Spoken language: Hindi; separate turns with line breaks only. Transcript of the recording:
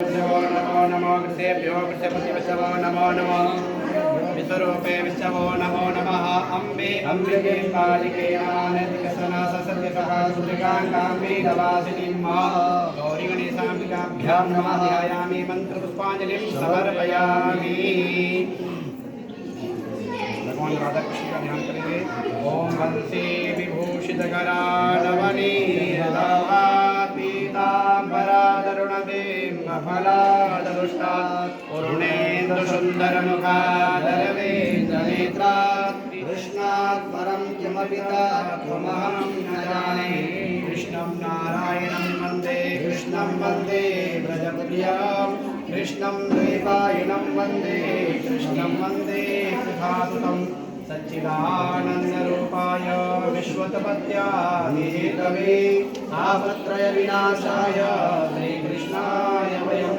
नमो नमो कृतेभ्यो कृत्यपतिवचवो नमो नमो विश्वरूपे विश्ववो नमो नमः अम्बे अम्बिके कालिके आनन्दिकसना ससत्यसकाशुलिकाङ्काम्बे दवासिनीं गौरी गणेशाम्बिकाभ्यां नमः ध्यायामि मन्त्रपुष्पाञ्जलिं समर्पयामि। भगवान राधा कृष्ण का ध्यान करेंगे। ओम वंशी विभूषितकरा नवनीरदाभा पीताम्बरादरुणदेवफलादरुष्टा पूर्णेन्दुसुन्दरमुखादरवेन्द्रनेत्रा कृष्णात् परं किमपि तत्त्वमहं न जाने। कृष्णं नारायणं वन्दे कृष्णं वन्दे व्रजप्रियं कृष्णं द्वैपायनं वन्दे कृष्णं वन्दे सुधासुतं सच्चिदानन्दरूपाय विश्वोत्पत्त्यादिहेतवे तापत्रयविनाशाय श्रीकृष्णाय वयं